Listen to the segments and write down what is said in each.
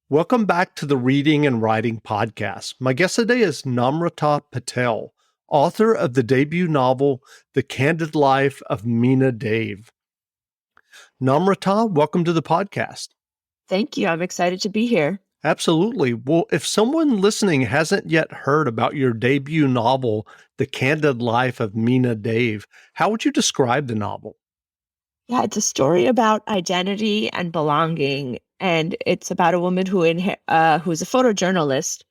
Welcome back to the Reading and Writing Podcast. My guest today is Namrata Patel, author of the debut novel, The Candid Life of Meena Dave. Namrata, welcome to the podcast. Thank you. I'm excited to be here. Absolutely. Well, if someone listening hasn't yet heard about your debut novel, The Candid Life of Meena Dave, how would you describe the novel? Yeah, it's a story about identity and belonging, and it's about a woman who's a photojournalist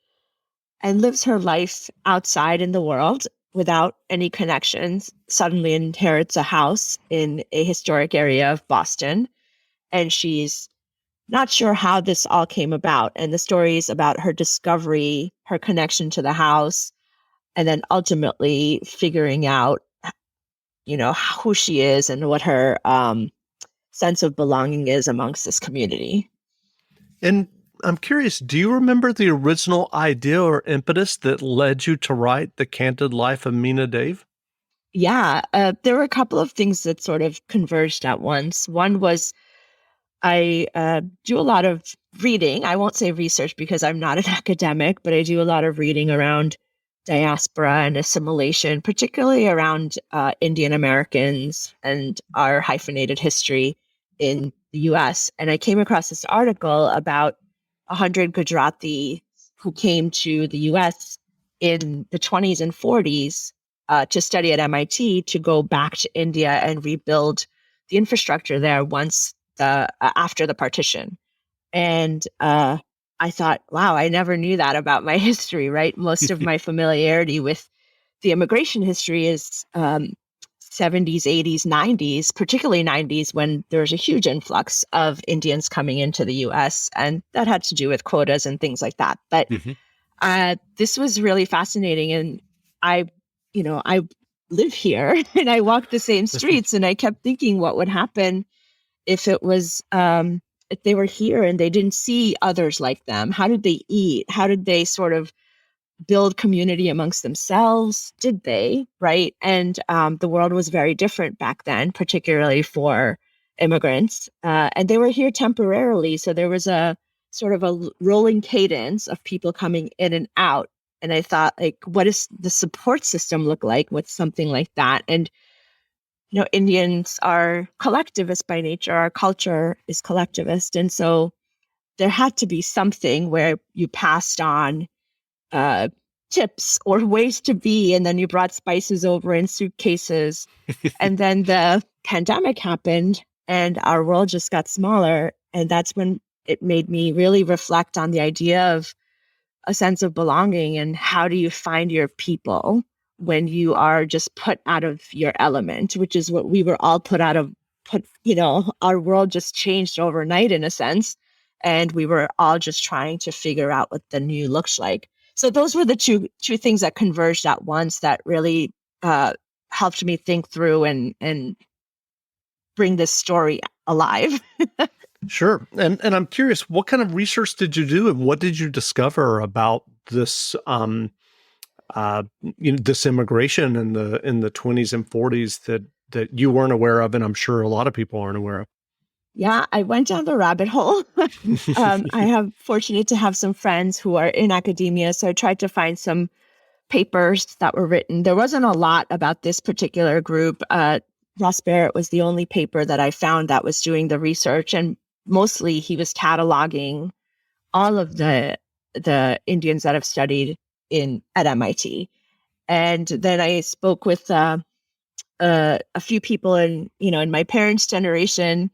and lives her life outside in the world without any connections. Suddenly inherits a house in a historic area of Boston, and she's not sure how this all came about. And the story is about her discovery, her connection to the house, and then ultimately figuring out who she is and what her sense of belonging is amongst this community. And I'm curious, do you remember the original idea or impetus that led you to write The Candid Life of Meena Dave? Yeah, there were a couple of things that sort of converged at once. One was I do a lot of reading. I won't say research because I'm not an academic, but I do a lot of reading around diaspora and assimilation, particularly around Indian Americans and our hyphenated history in the US. And I came across this article about 100 Gujarati who came to the US in the 20s and 40s to study at MIT to go back to India and rebuild the infrastructure there once after the partition. And I thought, wow, I never knew that about my history, right? Most of my familiarity with the immigration history is 70s, 80s, 90s, particularly 90s, when there was a huge influx of Indians coming into the US. And that had to do with quotas and things like that. But this was really fascinating. And I, I live here and I walk the same streets, and I kept thinking what would happen if it was if they were here and they didn't see others like them. How did they eat? How did they sort of build community amongst themselves? Did they? Right. And the world was very different back then, particularly for immigrants. And they were here temporarily. So there was a sort of a rolling cadence of people coming in and out. And I thought, like, what does the support system look like with something like that? And Indians are collectivist by nature. Our culture is collectivist. And so there had to be something where you passed on uh, tips or ways to be, and then you brought spices over in suitcases. And then the pandemic happened and our world just got smaller. And that's when it made me really reflect on the idea of a sense of belonging and how do you find your people when you are just put out of your element, which is what we were all our world just changed overnight in a sense. And we were all just trying to figure out what the new looks like. So those were the two things that converged at once that really helped me think through and bring this story alive. Sure. And I'm curious, what kind of research did you do and what did you discover about this this immigration in the 20s and 40s that you weren't aware of, and I'm sure a lot of people aren't aware of? Yeah, I went down the rabbit hole. I have fortunate to have some friends who are in academia, so I tried to find some papers that were written. There wasn't a lot about this particular group. Ross Barrett was the only paper that I found that was doing the research, and mostly he was cataloging all of the Indians that have studied at MIT. And then I spoke with a few people in my parents' generation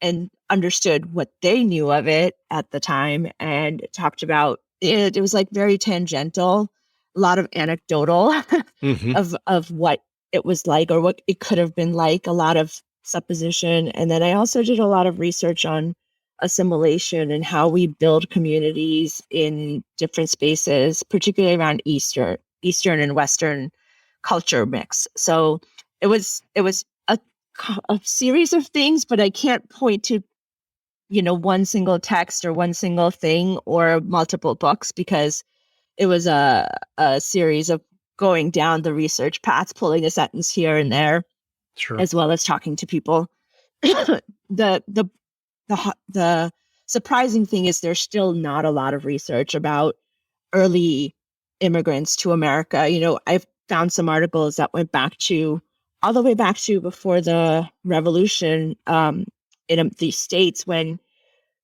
and understood what they knew of it at the time and talked about it. It was like very tangential, a lot of anecdotal of what it was like or what it could have been like, a lot of supposition. And then I also did a lot of research on assimilation and how we build communities in different spaces, particularly around Eastern and Western culture mix. So it was a series of things, but I can't point to one single text or one single thing or multiple books because it was a series of going down the research path, pulling a sentence here and there, Sure. as well as talking to people. the the the surprising thing is there's still not a lot of research about early immigrants to America. I've found some articles that went back to all the way back to before the revolution, in the States, when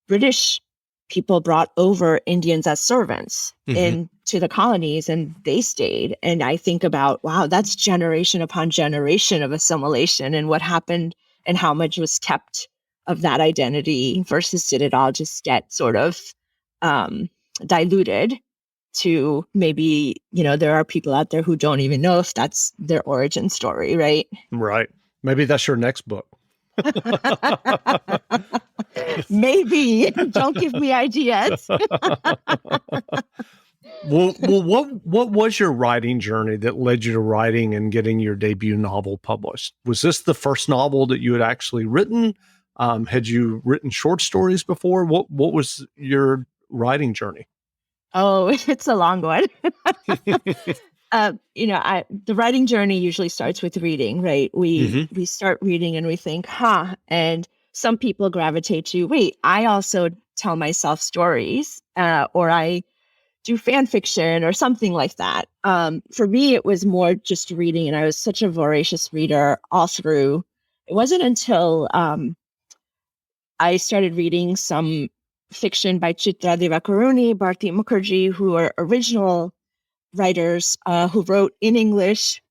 British people brought over Indians as servants Hmm. into the colonies, and they stayed. And I think about, wow, that's generation upon generation of assimilation, and what happened and how much was kept of that identity versus did it all just get sort of um, diluted to maybe, there are people out there who don't even know if that's their origin story, right? Right. Maybe that's your next book. Maybe. Don't give me ideas. Well, what was your writing journey that led you to writing and getting your debut novel published? Was this the first novel that you had actually written? Had you written short stories before? What was your writing journey? Oh, it's a long one. The writing journey usually starts with reading, right? We Hmm. we start reading and we think, huh, and some people gravitate to, wait, I also tell myself stories, or I do fan fiction or something like that. For me, it was more just reading, and I was such a voracious reader all through. It wasn't until I started reading some fiction by Chitra Divakaruni, Bharti Mukherjee, who are original writers who wrote in English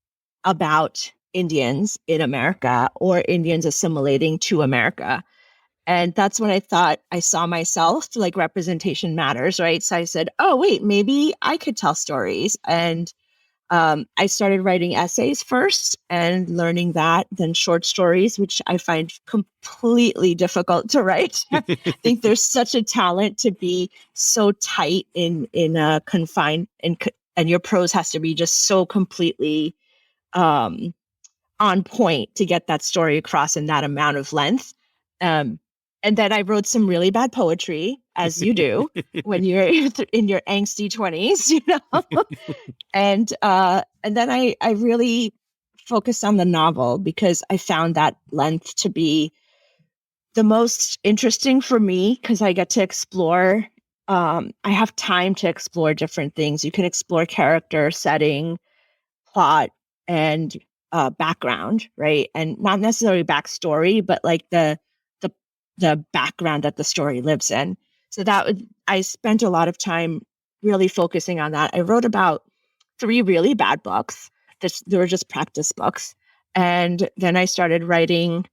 about Indians in America or Indians assimilating to America. And that's when I thought I saw myself, like, representation matters, right? So I said, oh, wait, maybe I could tell stories. And I started writing essays first and learning that, then short stories, which I find completely difficult to write. I think there's such a talent to be so tight in a confined, and your prose has to be just so completely um, on point to get that story across in that amount of length. Um, and then I wrote some really bad poetry, as you do when you're in your angsty 20s, and then I really focused on the novel because I found that length to be the most interesting for me, because I get to explore. I have time to explore different things. You can explore character, setting, plot, and background, right? And not necessarily backstory, but like the the background that the story lives in. So I spent a lot of time really focusing on that. I wrote about 3 really bad books. They were just practice books. And then I started writing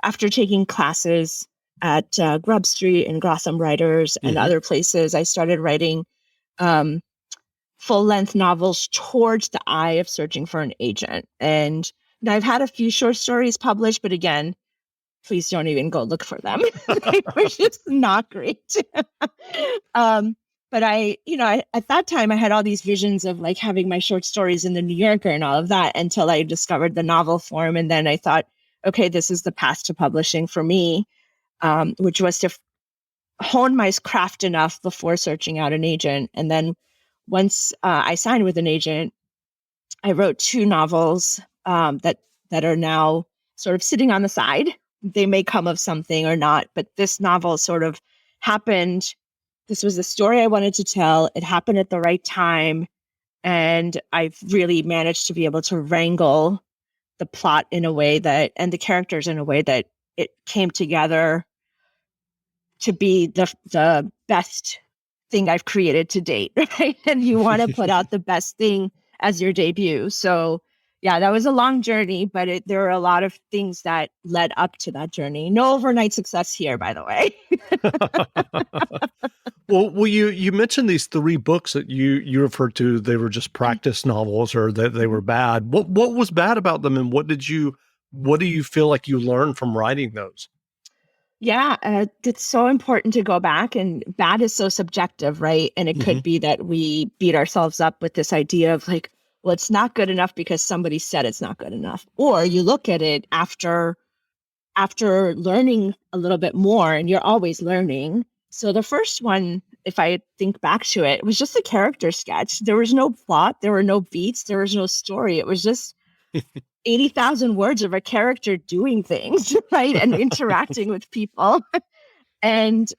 after taking classes at Grub Street and Gotham Writers and Hmm. other places. I started writing um, full length novels towards the eye of searching for an agent. And I've had a few short stories published, but again, please don't even go look for them. They were just not great. um, but at that time, I had all these visions of like having my short stories in the New Yorker and all of that until I discovered the novel form. And then I thought, okay, this is the path to publishing for me, which was to hone my craft enough before searching out an agent. And then once I signed with an agent, I wrote 2 novels that are now sort of sitting on the side. They may come of something or not, but this novel sort of happened. This was the story I wanted to tell. It happened at the right time, and I've really managed to be able to wrangle the plot in a way that, and the characters in a way that it came together to be the best thing I've created to date, right? And you want to put out the best thing as your debut. So yeah, that was a long journey, but there are a lot of things that led up to that journey. No overnight success here, by the way. Well, you mentioned these 3 books that you referred to. They were just practice novels, or that they were bad. What was bad about them, and what do you feel like you learned from writing those? Yeah, it's so important to go back, and bad is so subjective, right? And it Hmm. could be that we beat ourselves up with this idea of like, well, it's not good enough because somebody said it's not good enough. Or you look at it after learning a little bit more, and you're always learning. So the first one, if I think back to it, was just a character sketch. There was no plot, there were no beats, there was no story. It was just 80,000 words of a character doing things, right? And interacting with people. And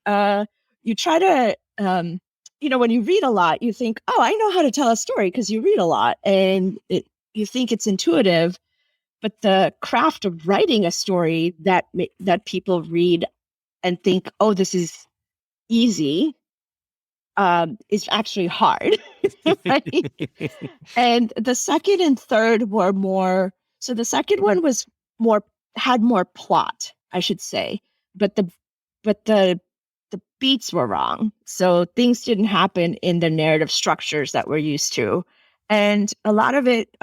you try to, when you read a lot, you think, oh, I know how to tell a story because you read a lot, and you think it's intuitive. But the craft of writing a story that people read and think, oh, this is easy, is actually hard, right? And the second and third were more. So the second one was more had more plot, I should say, but the beats were wrong. So things didn't happen in the narrative structures that we're used to, and a lot of it,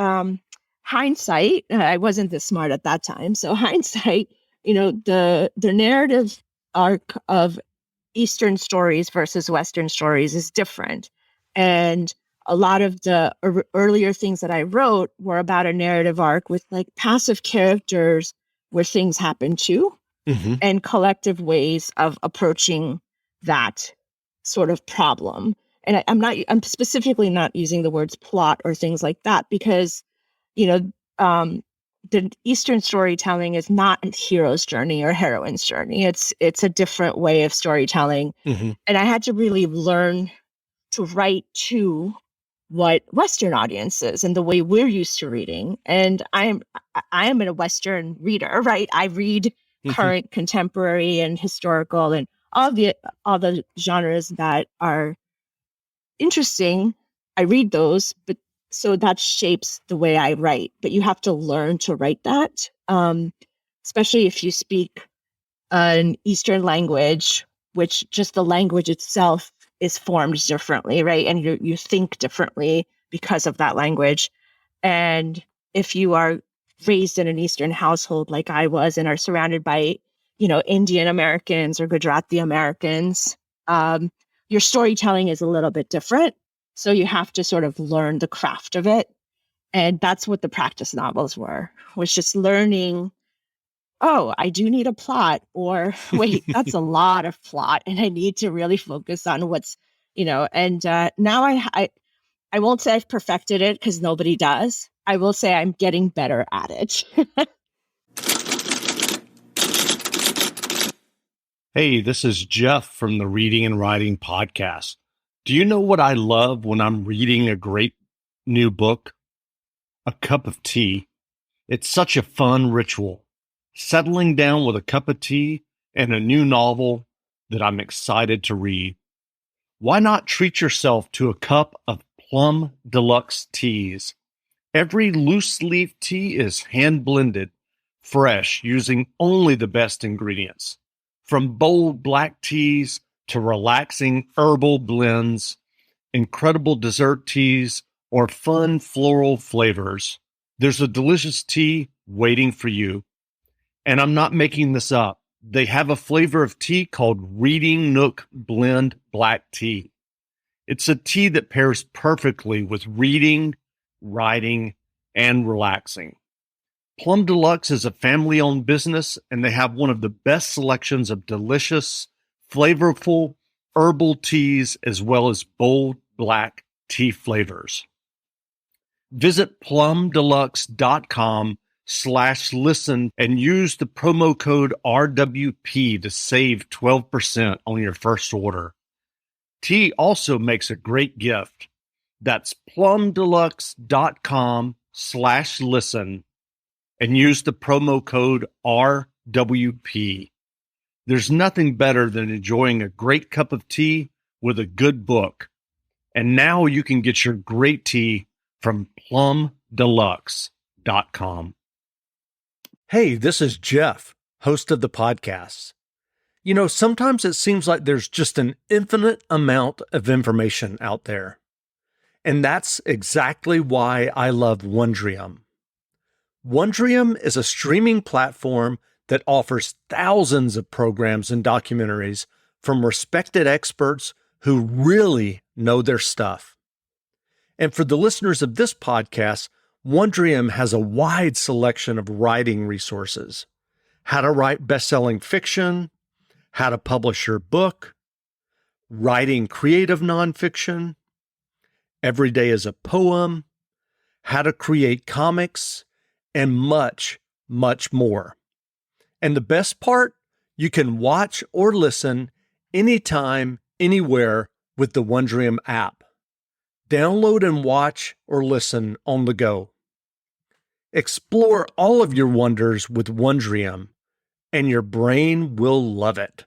hindsight. I wasn't this smart at that time, so hindsight. The narrative arc of Eastern stories versus Western stories is different. And a lot of the earlier things that I wrote were about a narrative arc with like passive characters where things happen to, Mm-hmm. and collective ways of approaching that sort of problem. And I'm specifically not using the words plot or things like that because, you know, the Eastern storytelling is not a hero's journey or heroine's journey. It's a different way of storytelling. Mm-hmm. And I had to really learn to write to what Western audiences and the way we're used to reading. And I am a Western reader, right? I read Mm-hmm. current, contemporary, and historical, and all the genres that are interesting. I read those, but so that shapes the way I write. But you have to learn to write that, especially if you speak an Eastern language, which just the language itself is formed differently, right? And you think differently because of that language. And if you are raised in an Eastern household like I was and are surrounded by, Indian Americans or Gujarati Americans, your storytelling is a little bit different. So you have to sort of learn the craft of it. And that's what the practice novels was just learning, oh, I do need a plot, or wait, that's a lot of plot, and I need to really focus on and now I won't say I've perfected it because nobody does. I will say I'm getting better at it. Hey, this is Jeff from the Reading and Writing Podcast. Do you know what I love when I'm reading a great new book? A cup of tea. It's such a fun ritual. Settling down with a cup of tea and a new novel that I'm excited to read. Why not treat yourself to a cup of Plum Deluxe teas? Every loose leaf tea is hand blended, fresh, using only the best ingredients. From bold black teas to relaxing herbal blends, incredible dessert teas, or fun floral flavors, there's a delicious tea waiting for you. And I'm not making this up. They have a flavor of tea called Reading Nook Blend Black Tea. It's a tea that pairs perfectly with reading, writing, and relaxing. Plum Deluxe is a family-owned business, and they have one of the best selections of delicious, flavorful herbal teas as well as bold black tea flavors. Visit plumdeluxe.com/listen and use the promo code RWP to save 12% on your first order. Tea also makes a great gift. That's plumdeluxe.com/listen and use the promo code RWP. There's nothing better than enjoying a great cup of tea with a good book. And now you can get your great tea from plumdeluxe.com. Hey, this is Jeff, host of the podcast. Sometimes it seems like there's just an infinite amount of information out there. And that's exactly why I love Wondrium. Wondrium is a streaming platform that offers thousands of programs and documentaries from respected experts who really know their stuff. And for the listeners of this podcast, Wondrium has a wide selection of writing resources. How to write best-selling fiction, how to publish your book, writing creative nonfiction, every day is a poem, how to create comics, and much, much more. And the best part, you can watch or listen anytime, anywhere with the Wondrium app. Download and watch or listen on the go. Explore all of your wonders with Wondrium, and your brain will love it.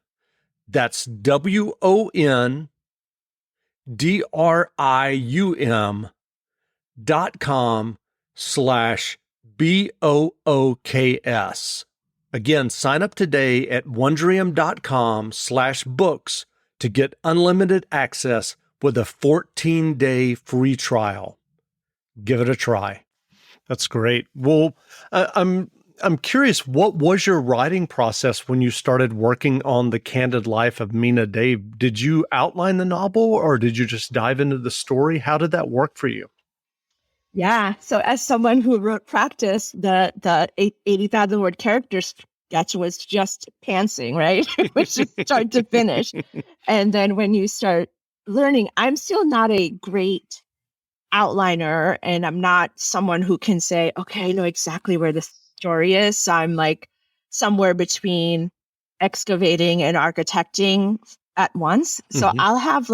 That's WONDRIUM.com/BOOKS. Again, sign up today at Wondrium.com/books to get unlimited access with a 14-day free trial. Give it a try. That's great. Well, I'm curious, what was your writing process when you started working on The Candid Life of Mina Dave? Did you outline the novel or did you just dive into the story? How did that work for you? Yeah. So as someone who wrote practice, the 80,000 word character sketch was just pantsing, right? It was just start to finish. And then when you start learning, I'm still not a great outliner, and I'm not someone who can say, okay, I know exactly where the story is. So I'm like somewhere between excavating and architecting at once. So I'll have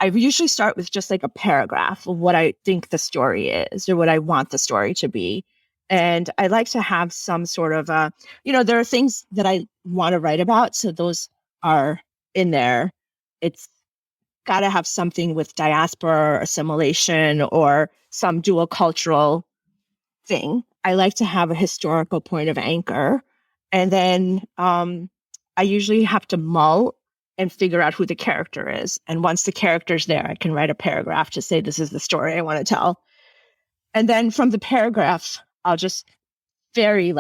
I usually start with just like a paragraph of what I think the story is or what I want the story to be. And I like to have some sort of there are things that I want to write about. So those are in there. It's got to have something with diaspora or assimilation or some dual cultural thing. I like to have a historical point of anchor. And then I usually have to mull and figure out who the character is. And once the character's there, I can write a paragraph to say, this is the story I want to tell. And then from the paragraph, I'll just very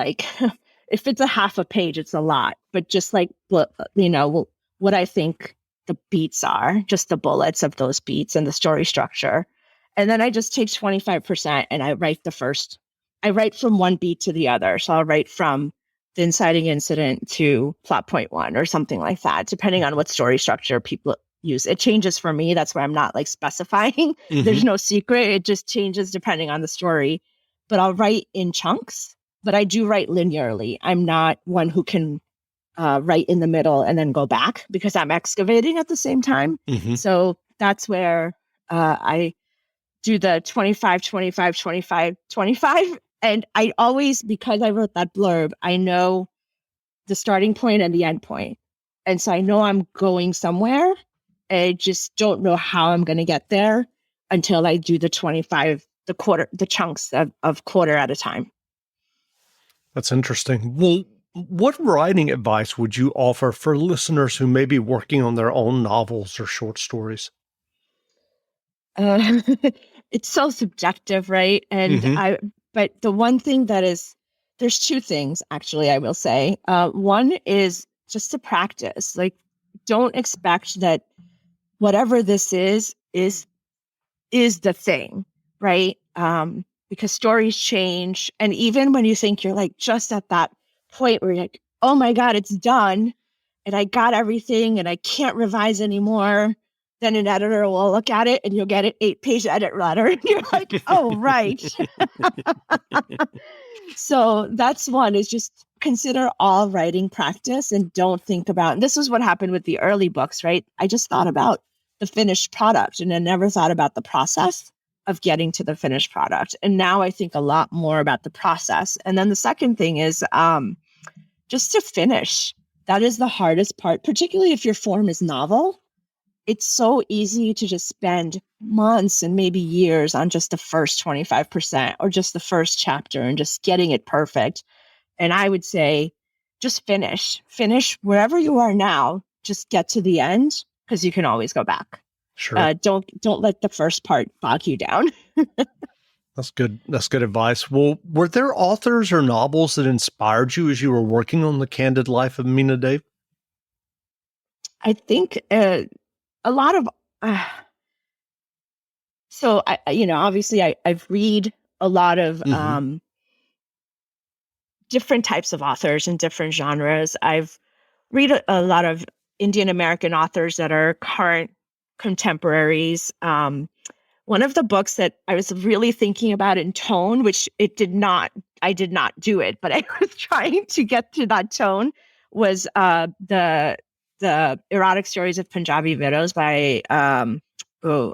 if it's a half a page, it's a lot, but just what I think the beats are, just the bullets of those beats and the story structure. And then I just take 25% and I write from one beat to the other. So I'll write from the inciting incident to plot point one or something like that, depending on what story structure people use. It changes for me. That's why I'm not specifying. There's no secret. It just changes depending on the story. But I'll write in chunks, but I do write linearly. I'm not one who can write in the middle and then go back because I'm excavating at the same time. So that's where I do the 25, 25, 25, 25. And I always, because I wrote that blurb, I know the starting point and the end point. And so I know I'm going somewhere. I just don't know how I'm going to get there until I do the 25, the chunks of quarter at a time. That's interesting. Well, what writing advice would you offer for listeners who may be working on their own novels or short stories? It's so subjective, right? And but the one thing there's two things actually, I will say. One is just to practice. Don't expect that whatever this is the thing, right? Because stories change. And even when you think you're just at that point where you're like, oh my God, it's done. And I got everything and I can't revise anymore. Then an editor will look at it and you'll get an 8-page edit letter. And you're like, oh, right. So that's one, is just consider all writing practice and don't think about, and this is what happened with the early books, right? I just thought about the finished product and I never thought about the process of getting to the finished product. And now I think a lot more about the process. And then the second thing is just to finish. That is the hardest part, particularly if your form is novel. It's so easy to just spend months and maybe years on just the first 25% or just the first chapter and just getting it perfect. And I would say just finish wherever you are now, just get to the end because you can always go back. Sure. Don't let the first part bog you down. That's good. That's good advice. Well, were there authors or novels that inspired you as you were working on The Candid Life of Mina Dave? I think a lot of, so I, obviously I've read a lot of different types of authors in different genres. I've read a lot of Indian American authors that are current contemporaries. One of the books that I was really thinking about in tone, which I did not do it, but I was trying to get to that tone, was the the erotic stories of Punjabi widows by oh,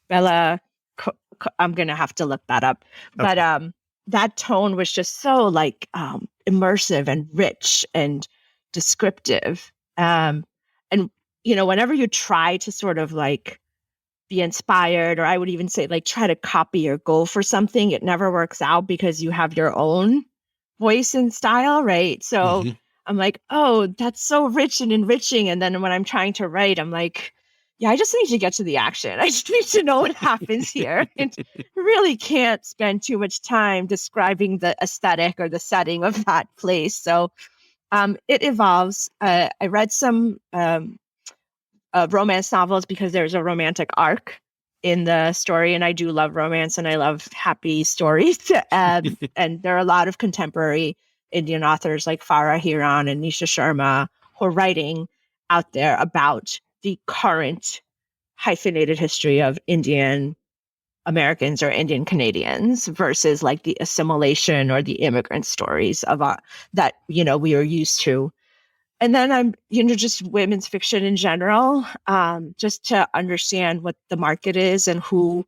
Bella. I'm gonna have to look that up, but Okay. that tone was just so like immersive and rich and descriptive. And whenever you try to sort of like be inspired, or I would even say like try to copy or go for something, it never works out because you have your own voice and style, right? So Hmm. I'm like, oh, that's so rich and enriching. And then when I'm trying to write, I'm like, yeah, I just need to get to the action. I just need to know what happens here. And really can't spend too much time describing the aesthetic or the setting of that place. So it evolves. I read some romance novels because there's a romantic arc in the story, and I do love romance and I love happy stories. And there are a lot of contemporary Indian authors like Farah Hiran and Nisha Sharma who are writing out there about the current hyphenated history of Indian Americans or Indian Canadians versus like the assimilation or the immigrant stories of that we are used to. And then I'm, just women's fiction in general, just to understand what the market is and who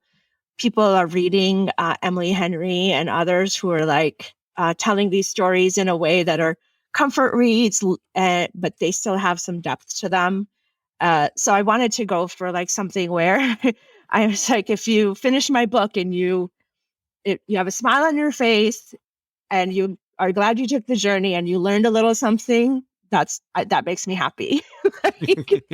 people are reading, Emily Henry and others who are like telling these stories in a way that are comfort reads, but they still have some depth to them. So I wanted to go for like something where I was like, if you finish my book and you have a smile on your face and you are glad you took the journey and you learned a little something, that makes me happy. Like,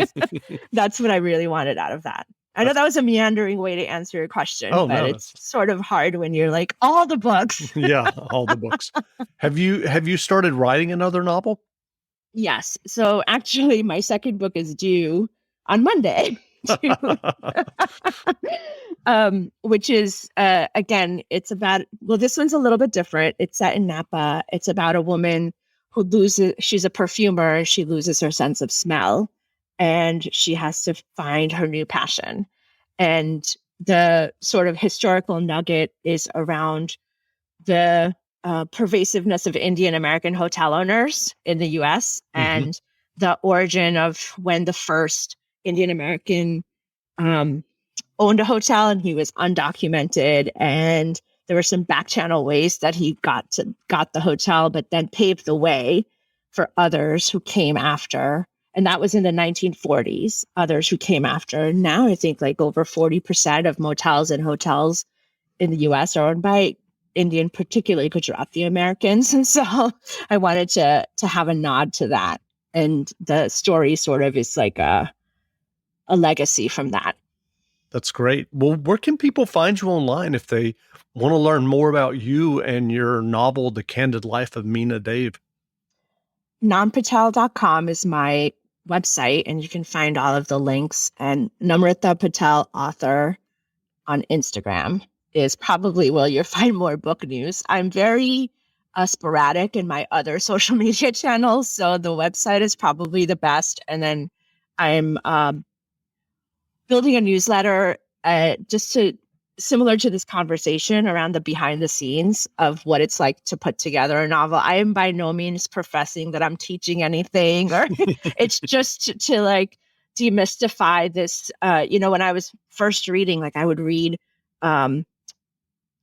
that's what I really wanted out of that. I know That's, that was a meandering way to answer your question, oh but no, it's that's sort of hard when you're like all the books. yeah, all the books. Have you started writing another novel? Yes. So actually, my second book is due on Monday. Which is again, it's about, well, this one's a little bit different. It's set in Napa. It's about a woman who she's a perfumer. She loses her sense of smell, and she has to find her new passion. And the sort of historical nugget is around the pervasiveness of Indian American hotel owners in the US Hmm. and the origin of when the first Indian American um, owned a hotel and he was undocumented, and there were some back channel ways that he got the hotel, but then paved the way for others who came after. And that was in the 1940s. Others who came after. Now I think like over 40% of motels and hotels in the US are owned by Indian, particularly Gujarati Americans. And so I wanted to have a nod to that. And the story sort of is like a legacy from that. That's great. Well, where can people find you online if they want to learn more about you and your novel, The Candid Life of Meena Dave? Nampatel.com is my website, and you can find all of the links. And Namrata Patel author on Instagram is probably where you'll find more book news. I'm very sporadic in my other social media channels, so the website is probably the best. And then I'm building a newsletter just to similar to this conversation around the behind the scenes of what it's like to put together a novel. I am by no means professing that I'm teaching anything, or it's just to like demystify this. When I was first reading, like I would read um,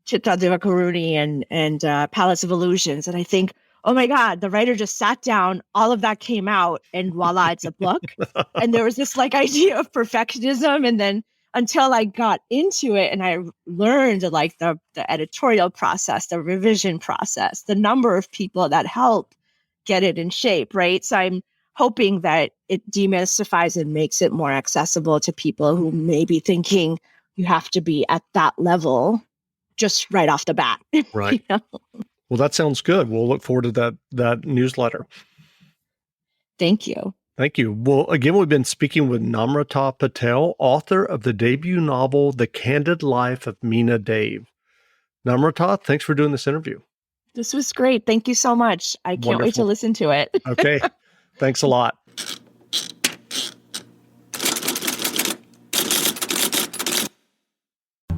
Chitta Divakaruni and Palace of Illusions, and I think, oh my God, the writer just sat down, all of that came out, and voila, it's a book. And there was this like idea of perfectionism, and then until I got into it and I learned like the editorial process, the revision process, the number of people that help get it in shape, right? So I'm hoping that it demystifies and makes it more accessible to people who may be thinking you have to be at that level just right off the bat. Right. Well, that sounds good. We'll look forward to that newsletter. Thank you. Thank you. Well, again, we've been speaking with Namrata Patel, author of the debut novel, The Candid Life of Meena Dave. Namrata, thanks for doing this interview. This was great. Thank you so much. I can't wait to Wonderful. listen to it. Okay. Thanks a lot.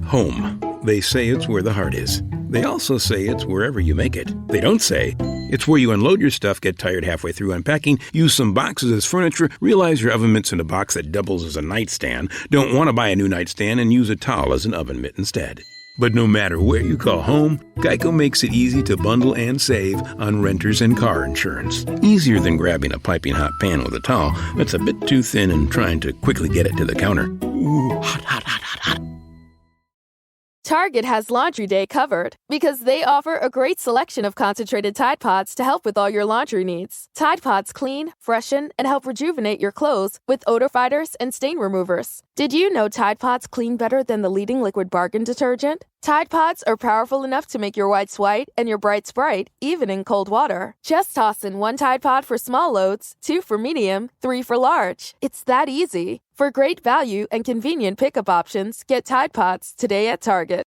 Home. They say it's where the heart is. They also say it's wherever you make it. They don't say It's where you unload your stuff, get tired halfway through unpacking, use some boxes as furniture, realize your oven mitt's in a box that doubles as a nightstand, don't want to buy a new nightstand, and use a towel as an oven mitt instead. But no matter where you call home, Geico makes it easy to bundle and save on renters and car insurance. Easier than grabbing a piping hot pan with a towel that's a bit too thin and trying to quickly get it to the counter. Ooh, hot, hot, hot, hot, hot. Target has Laundry Day covered because they offer a great selection of concentrated Tide Pods to help with all your laundry needs. Tide Pods clean, freshen, and help rejuvenate your clothes with odor fighters and stain removers. Did you know Tide Pods clean better than the leading liquid bargain detergent? Tide Pods are powerful enough to make your whites white and your brights bright, even in cold water. Just toss in 1 Tide Pod for small loads, 2 for medium, 3 for large. It's that easy. For great value and convenient pickup options, get Tide Pods today at Target.